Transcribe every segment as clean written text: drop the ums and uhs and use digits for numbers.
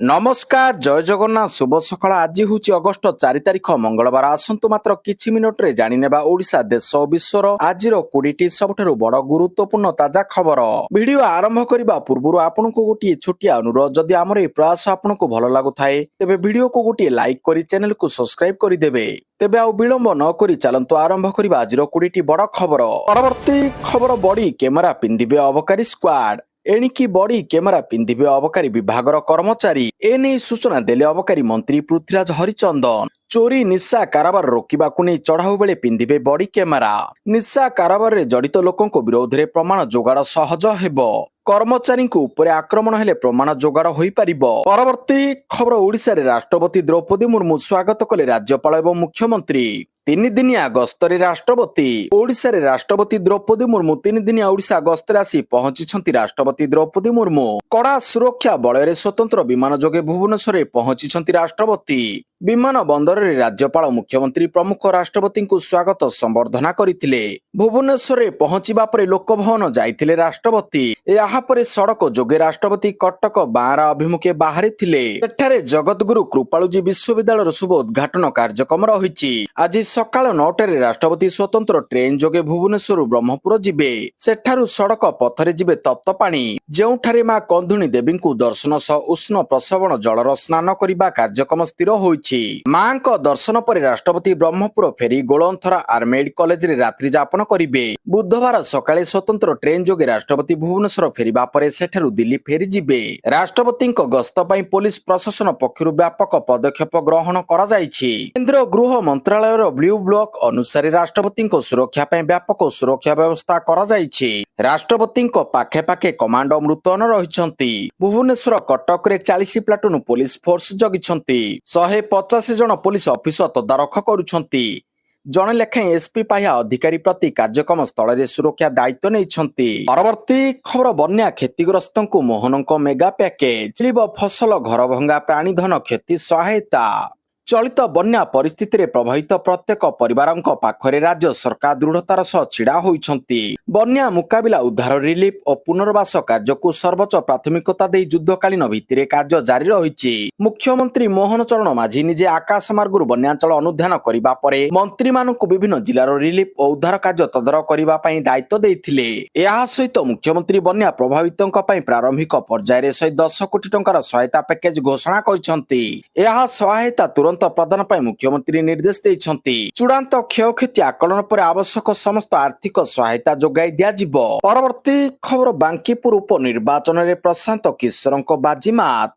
नमस्कार जय जगन्नाथ शुभ सकाळ आज हूँ अगस्ट 4 तारिख मंगलवार आसतु मात्र किछि मिनिट्रे जानिनेबा ओडिशा देश और विश्वर आज 20टी सबठारु बड़ गुरुत्वपूर्ण ताजा खबर। वीडियो आरंभ करने पूर्व आपनको गोटे छोटिया अनुरोध जदि आमर यह प्रयास आपनको भल लगुए तेबे वीडियो को गोटे लाइक करी चैनल को सब्सक्राइब करदेवे। तेबे आउ विलंब न करी चलंतु आरंभ करबा आज 20टी बड़ खबर। परवर्ती खबर बड़ी कैमेरा पिंधिबे अबकारी स्क्वाड एणिकी बड़ी कैमेरा पिंधिबे अबकारी विभागर कर्मचारी एने सूचना देले अबकारी मंत्री पृथ्वीराज हरिचंदन। चोरी निशा काराबार रोकवाक नहीं चढ़ाऊ बेले पिंधिबे बड़ी कैमेरा। निशा काराबार रे जड़ित लोकों विरोध में प्रमाण जोगाड़ सहज हेबो। कर्मचारी उपरे आक्रमण हेले प्रमाण जोगाड़ होई परिबो। परवर्ती खबर ओडिशा रे राष्ट्रपति द्रौपदी मुर्मू स्वागत कले राज्यपाल एवं मुख्यमंत्री। 3 दिनिया गस्तरे राष्ट्रपति ओडिशा रे राष्ट्रपति द्रौपदी मुर्मू 3 दिनिया ओडिशा गस्तरे आसी पहुंची। राष्ट्रपति द्रौपदी मुर्मू कड़ा सुरक्षा बलय स्वतंत्र विमान जोगे भुवनेश्वर पहुंची। राष्ट्रपति विमान बंदर रे राज्यपाल मुख्यमंत्री प्रमुख राष्ट्रपति को स्वागत संबर्धना करथिले। भुवनेश्वर पहुंचीबा परे लोकभवन जाइथिले राष्ट्रपति। यहाँ पर सड़क जोगे राष्ट्रपति कटक बारा अभिमुखे बाहरी थिले। सेठारे जगतगुरु कृपालुजी विश्वविद्यालय शुभ उद्घाटन कार्यक्रम रहिछि। आज सकाळ 9टारे राष्ट्रपति स्वतंत्र ट्रेन जोगे भुवनेश्वर ब्रह्मपुर जिबे। सेठारु सड़क पथरे जिबे तप्तपाणी जेउठारे मां कंधुणी देवी को दर्शन सह उष्ण प्रसवण जलर स्नान करिबा कार्यक्रम स्थिर होइछि। मां को दर्शन पर राष्ट्रपति ब्रह्मपुर फेरी गोलंथरा आर्मेड कॉलेज रे रात्रि जापन करिबे। बुधवार सकाळे स्वतंत्र ट्रेन जोगे राष्ट्रपति भुवनेश्वर फेरिबा परे सेठारु दिल्ली फेरी जिबे। राष्ट्रपति गस्त पई पुलिस प्रशासन पक्षरु व्यापक पदक्षेप ग्रहण करा जायछि। केंद्र गृह मंत्रालय ब्लू ब्लॉक अनुसार राष्ट्रपति सुरक्षा पई व्यापक सुरक्षा व्यवस्था करा जायछि। राष्ट्रपति पाखे पाखे कमांडो मुतयन रहिछंती। भुवनेश्वर कटक रे 40 प्लाटून पुलिस फोर्स जगिछंती। 150 जन पुलिस ऑफिसर तदारख करुछंती। जने लेखाएं एसपी पाया अधिकारी प्रति कार्यक्रम स्थल रे सुरक्षा दायित्व नहीं। परवर्ती खबर बन्या क्षतिग्रस्त को मोहनक मेगा पैकेज फसल घर भंगा प्राणीधन क्षति सहायता। चलित बन्या परिस्थिति रे प्रभावित प्रत्येक परिवारक पाखरे राज्य सरकार दृढ़तार सह छिड़ा होइछंती। बन्या मुकाबिला उद्धार रिलीफ और पुनर्वास कार्य को सर्वोच्च प्राथमिकता दे युद्धकालीन भित्तिरे कार्य जारी रहिछि। मुख्यमंत्री मोहन चरण माझी निजे आकाश मार्गरु बन्यांचल अनुध्यान करिबा परे मंत्री मानकु विभिन्न जिल्लार रिलीफ और उद्धार कार्य तदारख करिबा पई दायित्व देइथिले। एहा सहित मुख्यमंत्री बन्या प्रभावितक पई प्रारंभिक पर्याय रे 110 कोटी टंकार सहायता पैकेज घोषणा करिसंती। एहा सहायता तुरंत प्रदान पर मुख्यमंत्री निर्देश देइछंती। चूड़ांत क्षयक्षति आकलन पर आवश्यक समस्त आर्थिक सहायता जोगाई दिया जिवो। परवर्ती खबर बांकीपुर उपनिर्वाचन रे प्रशांत किशोरक बाजीमात।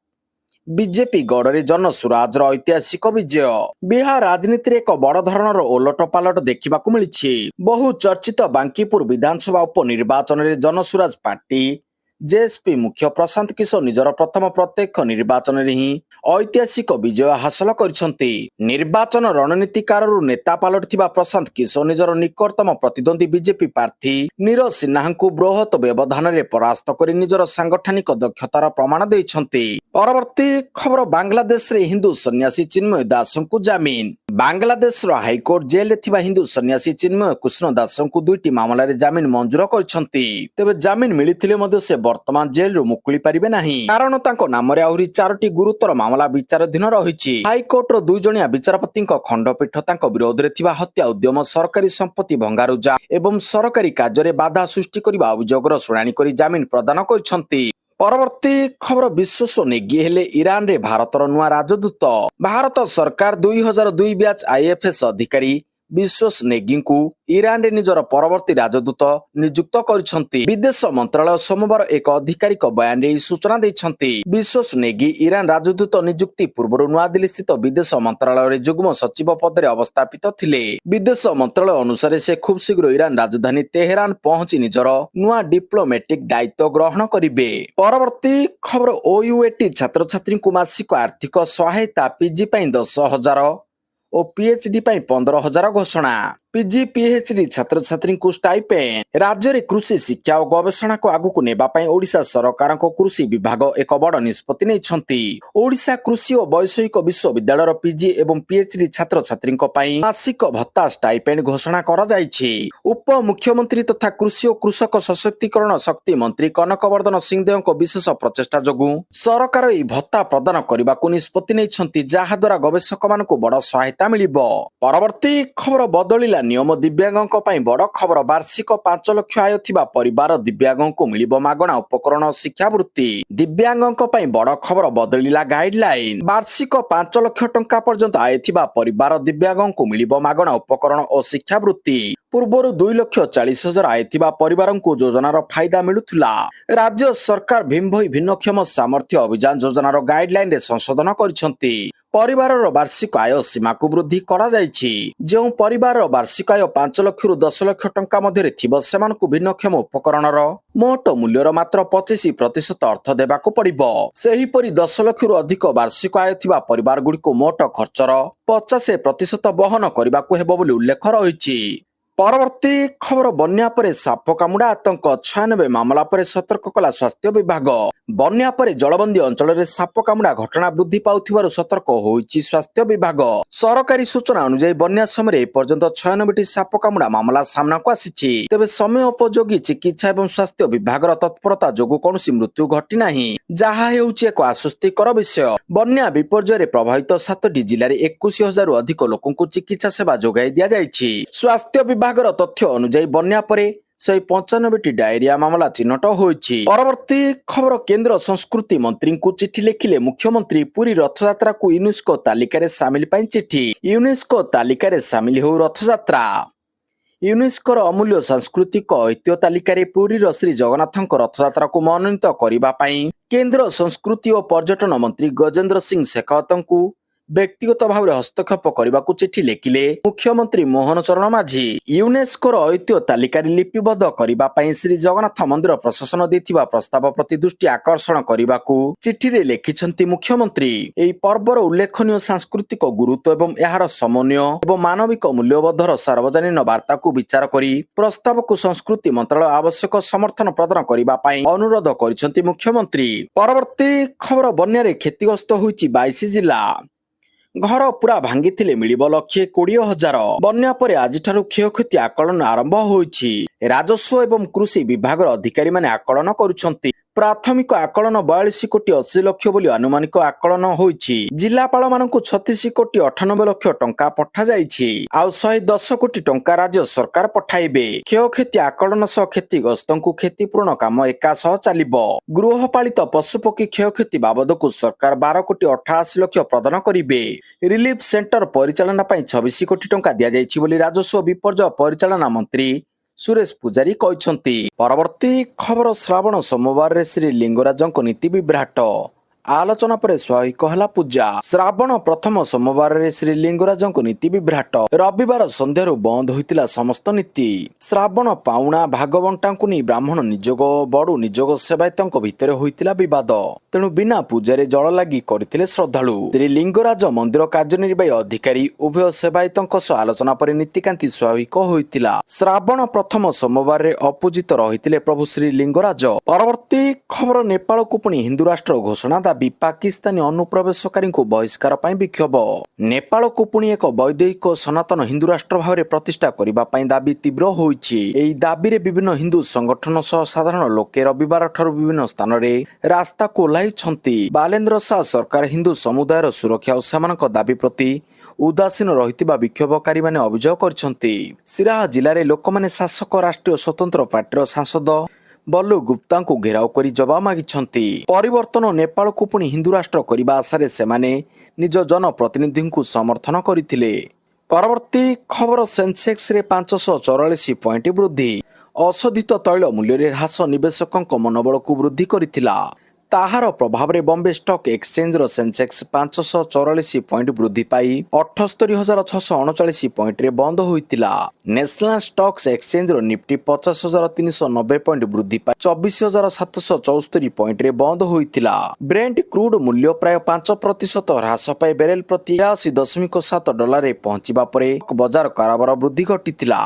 बीजेपी गड़े जनसुराजर ऐतिहासिक विजय। बिहार राजनीति एक बड़ धरणर ओलट पालट देखा मिली। बहु चर्चित बांकीपुर विधानसभा उपनिर्वाचन रे जनसुराज पार्टी जेएसपी मुख्य प्रशांत किशोर निजर प्रथम प्रत्यक्ष निर्वाचन रे ही ऐतिहासिक विजय हासिल करिसंती। निर्वाचन रणनीतिकार नेता पलटिथिबा प्रशांत किशोर निजर निकटतम प्रतिद्वंदी बीजेपी प्रार्थी नीरज सिन्हा को बृहत व्यवधान रे परास्त कर निजर सांगठनिक दक्षतार प्रमाण देइछंती। परवर्ती खबर बांग्लादेश रे हिंदू सन्यासी चिन्मय दास को जामिन। बांग्लादेश हाईकोर्ट जेल रे थिबा हिंदू सन्यासी चिन्मय कृष्ण दास को 2टी मामला रे जामिन मंजूर करिसंती। तेबे जामिन मिलिथिले मध्ये से वर्तमान जेल रु मुकुली पारिबे नाही, कारण तांको नाम रे आहुरी 4टी गुरुतर मामला विचाराधीन रहिछि। हाईकोर्ट रो 2 जणिया विचारपति खंडपीठ तांको विरोध रे थिबा हत्या उद्यम सरकारी संपत्ति भंगारुजा एवं सरकारी कार्य रे बाधा सृष्टि करिबा अभियोगर शुणानी करी जामिन प्रदान करिसंती। परवर्ती खबर विश्व नेगी हेले ईरान रे भारतर नुआ राजदूत। भारत सरकार 2002 बैच आईएफएस अधिकारी विश्वास नेगी को ईरान रे निजर परवर्ती राजदूत नियुक्त करिसंती। विदेश मंत्रालय सोमवार एक आधिकारिक बयान रे सूचना दैछंती। विश्वास नेगी ईरान राजदूत नियुक्ति पूर्व नुआ दिल्ली स्थित विदेश मंत्रालय रे जुग्म सचिव पद रे अवस्थापित थिले। विदेश मंत्रालय अनुसार से खूब शीघ्र ईरान राजधानी तेहरान पहुंची निजर नुआ डिप्लोमेटिक दायित्व ग्रहण करिवे। परवर्ती खबर ओयूएटी छात्र छात्री को मासिक आर्थिक सहायता पीजी पई 10,000 और पीएचडी पई 15,000 घोषणा। ପିଜି ପିଏଚଡି ଛାତ୍ରଛାତ୍ରୀଙ୍କୁ ଷ୍ଟାଇପେଣ୍ଡ। ରାଜ୍ୟରେ କୃଷି ଶିକ୍ଷା ଓ ଗବେଷଣାକୁ ଆଗକୁ ନେବା ପାଇଁ ଓଡ଼ିଶା ସରକାରଙ୍କ କୃଷି ବିଭାଗ ଏକ ବଡ଼ ନିଷ୍ପତ୍ତି ନେଇଛନ୍ତି। ଓଡ଼ିଶା କୃଷି ଓ ବୈଷୟିକ ବିଶ୍ୱବିଦ୍ୟାଳୟର ପିଜି ଏବଂ ପିଏଚଡି ଛାତ୍ରଛାତ୍ରୀଙ୍କ ପାଇଁ ମାସିକ ଭତ୍ତା ଷ୍ଟାଇପେଣ୍ଡ ଘୋଷଣା କରାଯାଇଛି। ଉପମୁଖ୍ୟମନ୍ତ୍ରୀ ତଥା କୃଷି ଓ କୃଷକ ସଶକ୍ତିକରଣ ଶକ୍ତି ମନ୍ତ୍ରୀ କନକବର୍ଦ୍ଧନ ସିଂହଦେଓଙ୍କ ବିଶେଷ ପ୍ରଚେଷ୍ଟା ଯୋଗୁଁ ସରକାର ଏହି ଭତ୍ତା ପ୍ରଦାନ କରିବାକୁ ନିଷ୍ପତ୍ତି ନେଇଛନ୍ତି, ଯାହାଦ୍ୱାରା ଗବେଷକମାନଙ୍କୁ ବଡ଼ ସହାୟତା ମିଳିବ। ପରବର୍ତ୍ତୀ ଖବର ବଦଳିଲା ନିୟମ ଦିବ୍ୟାଙ୍ଗଙ୍କ ପାଇଁ ବଡ଼ ଖବର। ବାର୍ଷିକ 5 ଲକ୍ଷ ଆୟ ଥିବା ପରିବାର ଦିବ୍ୟାଙ୍ଗଙ୍କୁ ମିଳିବ ମାଗଣା ଉପକରଣ ଓ ଶିକ୍ଷାବୃତ୍ତି। ଦିବ୍ୟାଙ୍ଗଙ୍କ ପାଇଁ ବଡ଼ ଖବର ବଦଳିଲା ଗାଇଡଲାଇନ। ବାର୍ଷିକ 5 ଲକ୍ଷ ଟଙ୍କା ପର୍ଯ୍ୟନ୍ତ ଆୟ ଥିବା ପରିବାର ଦିବ୍ୟାଙ୍ଗଙ୍କୁ ମିଳିବ ମାଗଣା ଉପକରଣ ଓ ଶିକ୍ଷାବୃତ୍ତି। ପୂର୍ବରୁ 2,40,000 ଆୟ ଥିବା ପରିବାରଙ୍କୁ ଯୋଜନାର ଫାଇଦା ମିଳୁଥିଲା। ରାଜ୍ୟ ସରକାର ଭୀମଭୋଇ ଭିନ୍ନକ୍ଷମ ସାମର୍ଥ୍ୟ ଅଭିଯାନ ଯୋଜନାର ଗାଇଡଲାଇନରେ ସଂଶୋଧନ କରିଛନ୍ତି। ପରିବାରର ବାର୍ଷିକ ଆୟ ସୀମାକୁ ବୃଦ୍ଧି କରାଯାଇଛି। ଯେଉଁ ପରିବାରର ବାର୍ଷିକ ଆୟ 5 ଲକ୍ଷରୁ 10 ଲକ୍ଷ ଟଙ୍କା ମଧ୍ୟରେ ଥିବ, ସେମାନଙ୍କୁ ଭିନ୍ନକ୍ଷମ ଉପକରଣର ମୋଟ ମୂଲ୍ୟର ମାତ୍ର 25% ଅର୍ଥ ଦେବାକୁ ପଡ଼ିବ। ସେହିପରି 10 ଲକ୍ଷରୁ ଅଧିକ ବାର୍ଷିକ ଆୟ ଥିବା ପରିବାରଗୁଡ଼ିକୁ ମୋଟ ଖର୍ଚ୍ଚର 50% ବହନ କରିବାକୁ ହେବ ବୋଲି ଉଲ୍ଲେଖ ରହିଛି। ପରବର୍ତ୍ତୀ ଖବର ବନ୍ୟା ପରେ ସାପ କାମୁଡା ଆତଙ୍କ। 96 ମାମଲା ପରେ ସତର୍କ କଲା ସ୍ୱାସ୍ଥ୍ୟ ବିଭାଗ। ବନ୍ୟା ପରେ ଜଳବନ୍ଦୀ ଅଞ୍ଚଳରେ ସାପ କାମୁଡା ଘଟଣା ବୃଦ୍ଧି ପାଉଥିବାରୁ ସତର୍କ ହୋଇଛି ସ୍ୱାସ୍ଥ୍ୟ ବିଭାଗ। ସରକାରୀ ସୂଚନା ଅନୁଯାୟୀ ବନ୍ୟା ସମୟରେ ଏପର୍ଯ୍ୟନ୍ତ 96ଟି ସାପ କାମୁଡା ମାମଲା ସାମ୍ନାକୁ ଆସିଛି। ତେବେ ସମୟ ଉପଯୋଗୀ ଚିକିତ୍ସା ଏବଂ ସ୍ୱାସ୍ଥ୍ୟ ବିଭାଗର ତତ୍ପରତା ଯୋଗୁଁ କୌଣସି ମୃତ୍ୟୁ ଘଟିନାହିଁ, ଯାହା ହେଉଛି ଏକ ଆଶ୍ୱସ୍ତିକର ବିଷୟ। ବନ୍ୟା ବିପର୍ଯ୍ୟୟରେ ପ୍ରଭାବିତ 7ଟି ଜିଲ୍ଲାରେ 21,000ରୁ ଅଧିକ ଲୋକଙ୍କୁ ଚିକିତ୍ସା ସେବା ଯୋଗାଇ ଦିଆଯାଇଛି। ସ୍ୱାସ୍ଥ୍ୟ ବିଭାଗର ତଥ୍ୟ ଅନୁଯାୟୀ ବନ୍ୟା ପରେ 195ଟି ଡାଇରିଆ ମାମଲା ଚିହ୍ନଟ ହୋଇଛି। ପରବର୍ତ୍ତୀ ଖବର କେନ୍ଦ୍ର ସଂସ୍କୃତି ମନ୍ତ୍ରୀଙ୍କୁ ଚିଠି ଲେଖିଲେ ମୁଖ୍ୟମନ୍ତ୍ରୀ। ପୁରୀ ରଥଯାତ୍ରାକୁ ୟୁନେସ୍କୋ ତାଲିକାରେ ସାମିଲ ପାଇଁ ଚିଠି। ୟୁନେସ୍କୋ ତାଲିକାରେ ସାମିଲ ହେଉ ରଥଯାତ୍ରା। ୟୁନେସ୍କୋର ଅମୂଲ୍ୟ ସାଂସ୍କୃତିକ ଐତିହ୍ୟ ତାଲିକାରେ ପୁରୀର ଶ୍ରୀ ଜଗନ୍ନାଥଙ୍କ ରଥଯାତ୍ରାକୁ ମନୋନୀତ କରିବା ପାଇଁ କେନ୍ଦ୍ର ସଂସ୍କୃତି ଓ ପର୍ଯ୍ୟଟନ ମନ୍ତ୍ରୀ ଗଜେନ୍ଦ୍ର ସିଂ ଶେଖାୱତଙ୍କୁ ବ୍ୟକ୍ତିଗତ ଭାବରେ ହସ୍ତକ୍ଷେପ କରିବାକୁ ଚିଠି ଲେଖିଲେ ମୁଖ୍ୟମନ୍ତ୍ରୀ ମୋହନ ଚରଣ ମାଝୀ। ୟୁନେସ୍କୋର ଐତିହ୍ୟ ତାଲିକାରେ ଲିପିବଦ୍ଧ କରିବା ପାଇଁ ଶ୍ରୀ ଜଗନ୍ନାଥ ମନ୍ଦିର ପ୍ରଶାସନ ଦେଇଥିବା ପ୍ରସ୍ତାବ ପ୍ରତି ଦୃଷ୍ଟି ଆକର୍ଷଣ କରିବାକୁ ଚିଠିରେ ଲେଖିଛନ୍ତି ମୁଖ୍ୟମନ୍ତ୍ରୀ। ଏହି ପର୍ବର ଉଲ୍ଲେଖନୀୟ ସାଂସ୍କୃତିକ ଗୁରୁତ୍ୱ ଏବଂ ଏହାର ସମନ୍ୱୟ ଏବଂ ମାନବିକ ମୂଲ୍ୟବୋଧର ସାର୍ବଜନୀନ ବାର୍ତ୍ତାକୁ ବିଚାର କରି ପ୍ରସ୍ତାବକୁ ସଂସ୍କୃତି ମନ୍ତ୍ରାଳୟ ଆବଶ୍ୟକ ସମର୍ଥନ ପ୍ରଦାନ କରିବା ପାଇଁ ଅନୁରୋଧ କରିଛନ୍ତି ମୁଖ୍ୟମନ୍ତ୍ରୀ। ପରବର୍ତ୍ତୀ ଖବର ବନ୍ୟାରେ କ୍ଷତିଗ୍ରସ୍ତ ହୋଇଛି 22 ଜିଲ୍ଲା। ଘର ପୁରା ଭାଙ୍ଗିଥିଲେ ମିଳିବ 1,20,000। ବନ୍ୟା ପରେ ଆଜିଠାରୁ କ୍ଷୟକ୍ଷତି ଆକଳନ ଆରମ୍ଭ ହୋଇଛି। ରାଜସ୍ୱ ଏବଂ କୃଷି ବିଭାଗର ଅଧିକାରୀମାନେ ଆକଳନ କରୁଛନ୍ତି। ପ୍ରାଥମିକ ଆକଳନ 42 କୋଟି 80 ଲକ୍ଷ ବୋଲି ଆନୁମାନିକ ଆକଳନ ହୋଇଛି। ଜିଲ୍ଲାପାଳମାନଙ୍କୁ 36 କୋଟି 98 ଲକ୍ଷ ଟଙ୍କା ପଠାଯାଇଛି। ଆଉ 110 କୋଟି ଟଙ୍କା ରାଜ୍ୟ ସରକାର ପଠାଇବେ। କ୍ଷୟକ୍ଷତି ଆକଳନ ସହ କ୍ଷତିଗ୍ରସ୍ତଙ୍କୁ କ୍ଷତିପୂରଣ କାମ ଏକା ସହ ଚାଲିବ। ଗୃହପାଳିତ ପଶୁପକ୍ଷୀ କ୍ଷୟକ୍ଷତି ବାବଦକୁ ସରକାର 12 କୋଟି 88 ଲକ୍ଷ ପ୍ରଦାନ କରିବେ। ରିଲିଫ ସେଣ୍ଟର ପରିଚାଳନା ପାଇଁ 26 କୋଟି ଟଙ୍କା ଦିଆଯାଇଛି ବୋଲି ରାଜସ୍ୱ ବିପର୍ଯ୍ୟୟ ପରିଚାଳନା ମନ୍ତ୍ରୀ ସୁରେଶ ପୂଜାରୀ କହିଛନ୍ତି। ପରବର୍ତ୍ତୀ ଖବର ଶ୍ରାବଣ ସୋମବାରରେ ଶ୍ରୀ ଲିଙ୍ଗରାଜଙ୍କ ନୀତି ବିଭ୍ରାଟ। ଆଲୋଚନା ପରେ ସ୍ୱାଭାବିକ ହେଲା ପୂଜା। ଶ୍ରାବଣ ପ୍ରଥମ ସୋମବାରରେ ଶ୍ରୀ ଲିଙ୍ଗରାଜଙ୍କ ନୀତି ବିଭ୍ରାଟ। ରବିବାର ସନ୍ଧ୍ୟାରୁ ବନ୍ଦ ହୋଇଥିଲା ସମସ୍ତ ନୀତି। ଶ୍ରାବଣ ପାଉଣା ଭାଗବଣ୍ଟାଙ୍କୁ ନେଇ ବ୍ରାହ୍ମଣ ନିଯୋଗ ଓ ବଡୁ ନିଯୋଗ ସେବାୟତଙ୍କ ଭିତରେ ହୋଇଥିଲା ବିବାଦ। ତେଣୁ ବିନା ପୂଜାରେ ଜଳ ଲାଗି କରିଥିଲେ ଶ୍ରଦ୍ଧାଳୁ। ଶ୍ରୀ ଲିଙ୍ଗରାଜ ମନ୍ଦିର କାର୍ଯ୍ୟନିର୍ବାହୀ ଅଧିକାରୀ ଉଭୟ ସେବାୟତଙ୍କ ସହ ଆଲୋଚନା ପରେ ନୀତିକାନ୍ତି ସ୍ୱାଭାବିକ ହୋଇଥିଲା। ଶ୍ରାବଣ ପ୍ରଥମ ସୋମବାରରେ ଅପୂଜିତ ରହିଥିଲେ ପ୍ରଭୁ ଶ୍ରୀ ଲିଙ୍ଗରାଜ। ପରବର୍ତ୍ତୀ ଖବର ନେପାଳକୁ ପୁଣି ହିନ୍ଦୁ ରାଷ୍ଟ୍ର ଘୋଷଣା ଦାବି। ପାକିସ୍ତାନୀ ଅନୁପ୍ରବେଶକାରୀଙ୍କୁ ବହିଷ୍କାର ପାଇଁ ବିକ୍ଷୋଭ। ନେପାଳକୁ ପୁଣି ଏକ ବୈଦେୟିକ ସନାତନ ହିନ୍ଦୁ ରାଷ୍ଟ୍ର ଭାବରେ ପ୍ରତିଷ୍ଠା କରିବା ପାଇଁ ଦାବି ତୀବ୍ର ହୋଇଛି। ଏହି ଦାବିରେ ବିଭିନ୍ନ ହିନ୍ଦୁ ସଂଗଠନ ସହ ସାଧାରଣ ଲୋକେ ରବିବାର ଠାରୁ ବିଭିନ୍ନ ସ୍ଥାନରେ ରାସ୍ତାକୁ ଓହ୍ଲାଇଛନ୍ତି। ବାଲେନ୍ଦ୍ର ଶାହ ସରକାର ହିନ୍ଦୁ ସମୁଦାୟର ସୁରକ୍ଷା ଓ ସେମାନଙ୍କ ଦାବି ପ୍ରତି ଉଦାସୀନ ରହିଥିବା ବିକ୍ଷୋଭକାରୀମାନେ ଅଭିଯୋଗ କରିଛନ୍ତି। ସିରାହା ଜିଲ୍ଲାରେ ଲୋକମାନେ ଶାସକ ରାଷ୍ଟ୍ରୀୟ ସ୍ୱତନ୍ତ୍ର ପାର୍ଟିର ସାଂସଦ ବଲ୍ଲୁ ଗୁପ୍ତାଙ୍କୁ ଘେରାଉ କରି ଜବାବ ମାଗିଛନ୍ତି। ପରିବର୍ତ୍ତନ ନେପାଳକୁ ପୁଣି ହିନ୍ଦୁ ରାଷ୍ଟ୍ର କରିବା ଆଶାରେ ସେମାନେ ନିଜ ଜନପ୍ରତିନିଧିଙ୍କୁ ସମର୍ଥନ କରିଥିଲେ। ପରବର୍ତ୍ତୀ ଖବର ସେନ୍ସେକ୍ସରେ 544 ପଏଣ୍ଟ ବୃଦ୍ଧି। ଅଶୋଧିତ ତୈଳ ମୂଲ୍ୟରେ ହ୍ରାସ ନିବେଶକଙ୍କ ମନୋବଳକୁ ବୃଦ୍ଧି କରିଥିଲା। ତାହାର ପ୍ରଭାବରେ ବମ୍ବେ ଷ୍ଟକ୍ ଏକ୍ସଚେଞ୍ଜର ସେନ୍ସେକ୍ସ 544 ପଏଣ୍ଟ ବୃଦ୍ଧି ପାଇ 78,639 ପଏଣ୍ଟରେ ବନ୍ଦ ହୋଇଥିଲା। ନ୍ୟାସନାଲ ଷ୍ଟକ୍ସ ଏକ୍ସଚେଞ୍ଜର ନିଫ୍ଟି 50,390 ପଏଣ୍ଟ ବୃଦ୍ଧି ପାଇ 24,774 ପଏଣ୍ଟରେ ବନ୍ଦ ହୋଇଥିଲା। ବ୍ରେଣ୍ଟ କ୍ରୁଡ୍ ମୂଲ୍ୟ ପ୍ରାୟ 5% ହ୍ରାସ ପାଇ ବ୍ୟାରେଲ ପ୍ରତି $83.7 ପହଞ୍ଚିବା ପରେ ବଜାର କାରବାର ବୃଦ୍ଧି ଘଟିଥିଲା।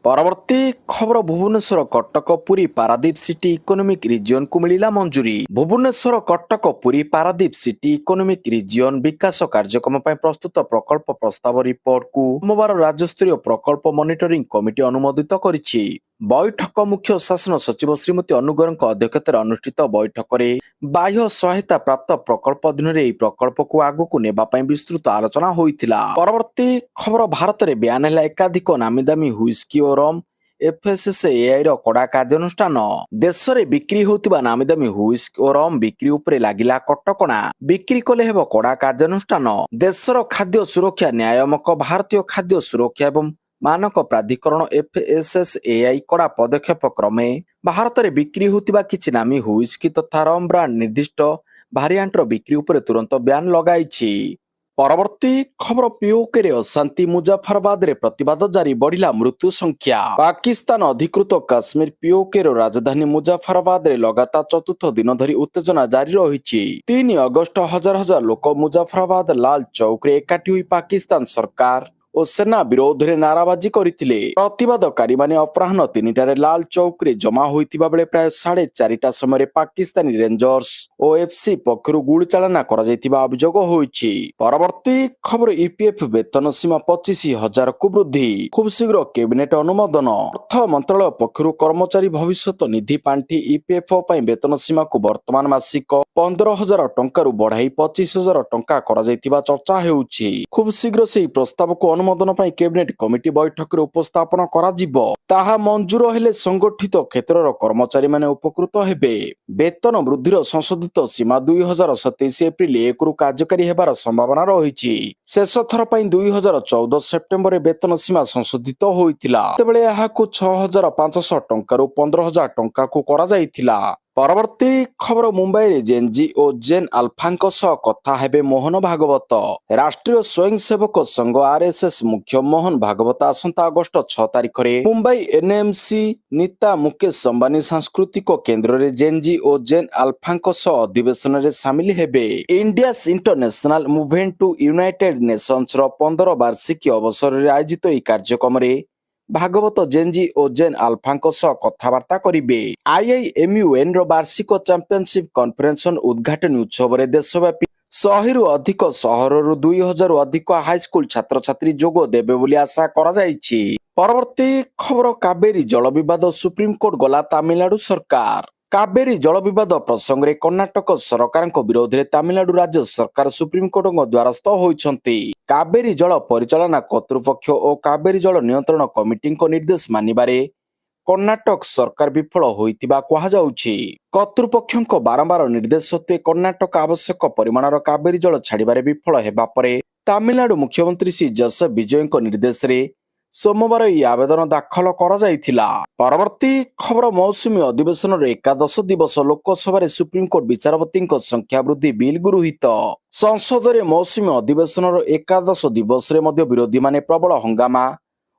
ପରବର୍ତ୍ତୀ ଖବର ଭୁବନେଶ୍ୱର କଟକ ପୁରୀ ପାରାଦୀପ ସିଟି ଇକୋନୋମିକ୍ ରିଜିଅନକୁ ମିଳିଲା ମଞ୍ଜୁରୀ। Bhubaneswar Cuttack Puri Paradip city economic region ବିକାଶ କାର୍ଯ୍ୟକ୍ରମ ପାଇଁ ପ୍ରସ୍ତୁତ ପ୍ରକଳ୍ପ ପ୍ରସ୍ତାବ ରିପୋର୍ଟକୁ ସୋମବାର ରାଜ୍ୟସ୍ତରୀୟ ପ୍ରକଳ୍ପ ମନିଟରିଂ କମିଟି ଅନୁମୋଦିତ କରିଛି। ବୈଠକ ମୁଖ୍ୟ ଶାସନ ସଚିବ ଶ୍ରୀମତୀ ଅନୁଗରଙ୍କ ଅଧ୍ୟକ୍ଷତାରେ ଅନୁଷ୍ଠିତ ବୈଠକରେ ବାହ୍ୟ ସହାୟତା ପ୍ରାପ୍ତ ପ୍ରକଳ୍ପ ଅଧୀନରେ ଏହି ପ୍ରକଳ୍ପକୁ ଆଗକୁ ନେବା ପାଇଁ ବିସ୍ତୃତ ଆଲୋଚନା ହୋଇଥିଲା। ପରବର୍ତ୍ତୀ ଖବର ଭାରତରେ ବ୍ୟାନ୍ ହେଲା ଏକାଧିକ ନାମିଦାମୀ ହୁଇସ୍କି ଓ ରମ୍ FSSAI ର କଡା କାର୍ଯ୍ୟାନୁଷ୍ଠାନ। ଦେଶରେ ବିକ୍ରି ହେଉଥିବା ନାମିଦାମୀ ହୁଇସ୍କି ଓ ରମ୍ ବିକ୍ରି ଉପରେ ଲାଗିଲା କଟକଣା। ବିକ୍ରି କଲେ ହେବ କଡା କାର୍ଯ୍ୟାନୁଷ୍ଠାନ। ଦେଶର ଖାଦ୍ୟ ସୁରକ୍ଷା ନ୍ୟାୟାମକ ଭାରତୀୟ ଖାଦ୍ୟ ସୁରକ୍ଷା ଏବଂ ମାନକ ପ୍ରାଧିକରଣ FSSAI କଡା ପଦକ୍ଷେପ କ୍ରମେ ଭାରତରେ ବିକ୍ରି ହେଉଥିବା କିଛି ନାମୀ ହୁଇସ୍କି ତଥା ରମ୍ ବ୍ରାଣ୍ଡ ନିର୍ଦ୍ଦିଷ୍ଟ ଭାରିଆଣ୍ଟର ବିକ୍ରି ଉପରେ ତୁରନ୍ତ ବ୍ୟାନ୍ ଲଗାଇଛି। ପରବର୍ତ୍ତୀ ଖବର ପିଓକେରେ ଅଶାନ୍ତି ମୁଜାଫରବାଦରେ ପ୍ରତିବାଦ ଜାରି ବଢିଲା ମୃତ୍ୟୁ ସଂଖ୍ୟା। ପାକିସ୍ତାନ ଅଧିକୃତ କାଶ୍ମୀର ପିଓକେର ରାଜଧାନୀ ମୁଜାଫରବାଦରେ ଲଗାତାର ଚତୁର୍ଥ ଦିନ ଧରି ଉତ୍ତେଜନା ଜାରି ରହିଛି। 3 ଅଗଷ୍ଟ ହଜାର ହଜାର ଲୋକ ମୁଜାଫରବାଦ ଲାଲ ଚୌକରେ ଏକାଠି ହୋଇ ପାକିସ୍ତାନ ସରକାର ଓ ସେନା ବିରୋଧରେ ନାରାବାଜି କରିଥିଲେ। ପ୍ରତିବାଦକାରୀମାନେ ଅପରାହ୍ନ 3ଟାରେ ଲାଲ ଚୌକରେ ଜମା ହୋଇଥିବା ବେଳେ ପ୍ରାୟ 4:30 ସମୟରେ ପାକିସ୍ତାନୀ ରେଞ୍ଜର୍ସ ଓ FC ପକ୍ଷରୁ ଗୁଳିଚାଳନା କରାଯାଇଥିବା ଅଭିଯୋଗ ହୋଇଛି। ପରବର୍ତ୍ତୀ ଖବର EPF ବେତନ ସୀମା 25,000କୁ ବୃଦ୍ଧି। ଖୁବ୍ ଶୀଘ୍ର କ୍ୟାବିନେଟ ଅନୁମୋଦନ। ଅର୍ଥ ମନ୍ତ୍ରାଳୟ ପକ୍ଷରୁ କର୍ମଚାରୀ ଭବିଷ୍ୟତ ନିଧି ପାଣ୍ଠି EPF ପାଇଁ ବେତନ ସୀମାକୁ ବର୍ତ୍ତମାନ ମାସିକ 15,000 ଟଙ୍କାରୁ ବଢାଇ 25,000 ଟଙ୍କା କରାଯାଇଥିବା ଚର୍ଚ୍ଚା ହେଉଛି। ଖୁବ୍ ଶୀଘ୍ର ସେହି ପ୍ରସ୍ତାବକୁ ଅନୁମୋଦନ ପାଇଁ କ୍ୟାବିନେଟ କମିଟି ବୈଠକରେ ଉପସ୍ଥାପନ କରାଯିବ। ତାହା ମଞ୍ଜୁର ହେଲେ ସଂଗଠିତ କ୍ଷେତ୍ରର କର୍ମଚାରୀମାନେ ଉପକୃତ ହେବେ। ବେତନ ବୃଦ୍ଧିର ସଂଶୋଧିତ ସୀମା 2027 ଏପ୍ରିଲ 1ରୁ କାର୍ଯ୍ୟକାରୀ ହେବାର ସମ୍ଭାବନା ରହିଛି। ଶେଷ ଥର ପାଇଁ 2014 ସେପ୍ଟେମ୍ବରରେ ବେତନ ସୀମା ସଂଶୋଧିତ ହୋଇଥିଲା, ସେତେବେଳେ ଏହାକୁ 6,500 ଟଙ୍କାରୁ 15,000 ଟଙ୍କାକୁ କରାଯାଇଥିଲା। ପରବର୍ତ୍ତୀ ଖବର ମୁମ୍ବାଇରେ ଜେନ୍ଜି ଓ ଜେନ୍ ଆଲଫାଙ୍କ ସହ କଥା ହେବେ ମୋହନ ଭାଗବତ। ରାଷ୍ଟ୍ରୀୟ ସ୍ୱୟଂସେବକ ସଂଘ RSS ମୁଖ୍ୟ ମୋହନ ଭାଗବତ ଆସନ୍ତା ଅଗଷ୍ଟ 6 ତାରିଖରେ ମୁମ୍ବାଇ NMC ନେତା ମୁକେଶ ଅମ୍ବାନୀ ସାଂସ୍କୃତିକ କେନ୍ଦ୍ରରେ ଜେନ୍ଜି ଓ ଜେନ୍ ଆଲଫାଙ୍କ ସହ ଅଧିବେଶନରେ ସାମିଲ ହେବେ। India's international movement to united ନେସନ୍ସର 15 ବାର୍ଷିକୀ ଅବସରରେ ଆୟୋଜିତ ଏହି କାର୍ଯ୍ୟକ୍ରମରେ ଭାଗବତ ଜେନ୍ଜି ଓ ଜେନ୍ ଆଲଫାଙ୍କ ସହ କଥାବାର୍ତ୍ତା କରିବେ। IIMUN ର ବାର୍ଷିକ ଚାମ୍ପିୟନସିପ୍ କନଫରେନ୍ସନ ଉଦ୍ଘାଟନୀ ଉତ୍ସବରେ ଦେଶବ୍ୟାପୀ 100ରୁ ଅଧିକ ସହରରୁ 2,000ରୁ ଅଧିକ ହାଇସ୍କୁଲ ଛାତ୍ରଛାତ୍ରୀ ଯୋଗ ଦେବେ ବୋଲି ଆଶା କରାଯାଇଛି। ପରବର୍ତ୍ତୀ ଖବର କାବେରୀ ଜଳ ବିବାଦ ସୁପ୍ରିମକୋର୍ଟ ଗଲା ତାମିଲନାଡୁ ସରକାର। କାବେରୀ ଜଳ ବିବାଦ ପ୍ରସଙ୍ଗରେ କର୍ଣ୍ଣାଟକ ସରକାରଙ୍କ ବିରୋଧରେ ତାମିଲନାଡୁ ରାଜ୍ୟ ସରକାର ସୁପ୍ରିମକୋର୍ଟଙ୍କ ଦ୍ୱାରସ୍ଥ ହୋଇଛନ୍ତି। କାବେରୀ ଜଳ ପରିଚାଳନା କର୍ତ୍ତୃପକ୍ଷ ଓ କାବେରୀ ଜଳ ନିୟନ୍ତ୍ରଣ କମିଟିଙ୍କ ନିର୍ଦ୍ଦେଶ ମାନିବାରେ କର୍ଣ୍ଣାଟକ ସରକାର ବିଫଳ ହୋଇଥିବା କୁହାଯାଉଛି। କର୍ତ୍ତୃପକ୍ଷଙ୍କ ବାରମ୍ବାର ନିର୍ଦ୍ଦେଶ ସତ୍ତ୍ୱେ କର୍ଣ୍ଣାଟକ ଆବଶ୍ୟକ ପରିମାଣର କାବେରୀ ଜଳ ଛାଡ଼ିବାରେ ବିଫଳ ହେବା ପରେ ତାମିଲନାଡୁ ମୁଖ୍ୟମନ୍ତ୍ରୀ ଶ୍ରୀ ଜୋସେଫ ବିଜୟଙ୍କ ନିର୍ଦ୍ଦେଶରେ ସୋମବାର ଏହି ଆବେଦନ ଦାଖଲ କରାଯାଇଥିଲା। ପରବର୍ତ୍ତୀ ଖବର ମୌସୁମୀ ଅଧିବେଶନର ଏକାଦଶ ଦିବସ ଲୋକସଭାରେ ସୁପ୍ରିମକୋର୍ଟ ବିଚାରପତିଙ୍କ ସଂଖ୍ୟା ବୃଦ୍ଧି ବିଲ୍ ଗୃହୀତ। ସଂସଦରେ ମୌସୁମୀ ଅଧିବେଶନର ଏକାଦଶ ଦିବସରେ ମଧ୍ୟ ବିରୋଧୀମାନେ ପ୍ରବଳ ହଙ୍ଗାମା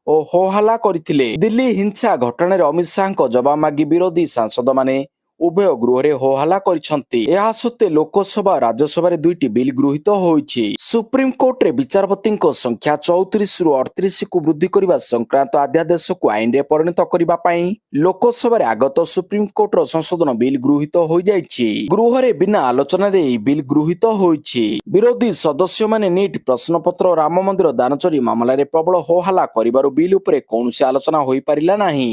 ଓ ହୋହାଲ୍ଲା କରିଥିଲେ। ଦିଲ୍ଲୀ ହିଂସା ଘଟଣାରେ ଅମିତ ଶାହଙ୍କ ଜବାବ ମାଗି ବିରୋଧୀ ସାଂସଦମାନେ ଉଭୟ ଗୃହରେ ହୋହାଲ୍ଲା କରିଛନ୍ତି। ଏହା ସତ୍ତ୍ୱେ ଲୋକସଭା ଓ ରାଜ୍ୟସଭାରେ 2ଟି ବିଲ୍ ଗୃହୀତ ହୋଇଛି। ସୁପ୍ରିମକୋର୍ଟରେ ବିଚାରପତିଙ୍କ ସଂଖ୍ୟା 34ରୁ 38କୁ ବୃଦ୍ଧି କରିବା ସଂକ୍ରାନ୍ତ ଅଧ୍ୟାଦେଶକୁ ଆଇନରେ ପରିଣତ କରିବା ପାଇଁ ଲୋକସଭାରେ ଆଗତ ସୁପ୍ରିମକୋର୍ଟର ସଂଶୋଧନ ବିଲ୍ ଗୃହୀତ ହୋଇଯାଇଛି। ଗୃହରେ ବିନା ଆଲୋଚନାରେ ଏହି ବିଲ୍ ଗୃହୀତ ହୋଇଛି। ବିରୋଧୀ ସଦସ୍ୟମାନେ ନିଟ୍ ପ୍ରଶ୍ନପତ୍ର ଓ ରାମ ମନ୍ଦିର ଦାନ ଚୋରି ମାମଲାରେ ପ୍ରବଳ ହୋହାଲ୍ଲା କରିବାରୁ ବିଲ୍ ଉପରେ କୌଣସି ଆଲୋଚନା ହୋଇପାରିଲା ନାହିଁ।